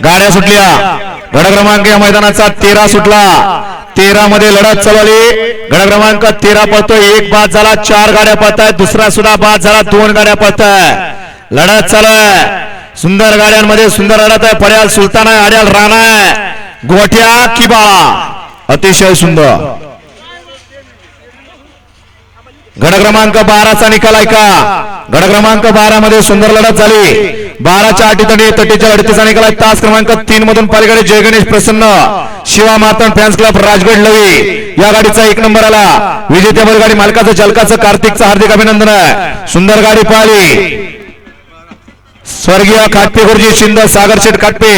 गाड्या सुटल्या। गड क्रमांक या मैदानाचा 13 सुटला। 13 मध्ये लढत चालवली। गड क्रमांक 13 पळतोय। एक बाद झाला, 4 गाड्या पळतायत। दुसरा सुद्धा बाद झाला, 2 गाड्या पळतायत। लढत चालू आहे। सुंदर गाड्यांमध्ये सुंदर लढत आहे। पड्याल सुलतान आहे, आड्याल राणा आहे, गोठ्या की बाळा, अतिशय सुंदर। गड क्रमांक 12चा निकाल ऐका। गड क्रमांक 12 मध्ये सुंदर लढत झाली। 12च्या अटीतटी तटीच्या लढतीचा निकाल आहे। तास क्रमांक 3 मधून पलीकडे जय गणेश प्रसन्न शिवा मातन फॅन्स क्लब राजगड लवी या गाडीचा 1 नंबर आला। विजेत्या बैलगाडी मालकाचं चालकाचं कार्तिकचं हार्दिक अभिनंदन आहे। सुंदर गाडी पळाली। स्वर्गीय खाटपे गुरुजी शिंदे, सागर शेठ खाटपे,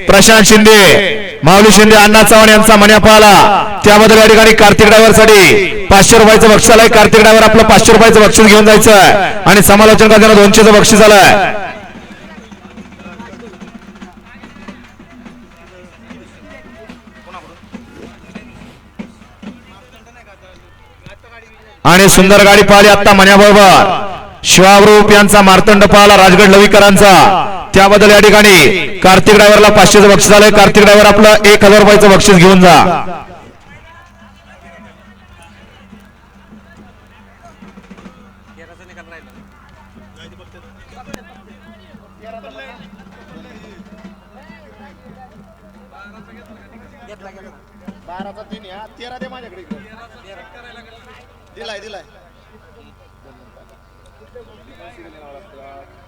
प्रशांत शिंदे, माऊली शिंदे, अण्णा चव्हाण यांचा मन्या पळाला। त्याबद्दल या ठिकाणी कार्तिक ड्रायव्हर साठी 500 रुपयाचं बक्षीस आलंय। कार्तिक ड्रायव्हर आपलं 500 रुपयाचं बक्षीस घेऊन जायचं आहे आणि समालोचन करताना 200चं बक्षीस आलंय। आणि सुंदर गाडी पाहिली आता मन्याबरोबर शिवाग्रुप यांचा मार्तंड पाहिला राजगड लवीकरांचा। त्याबद्दल या ठिकाणी कार्तिक ड्रायव्हरला 500चं बक्षीस आलंय। कार्तिक ड्रायव्हर आपलं 1000 रुपयाचं बक्षीस घेऊन जा। दिलाय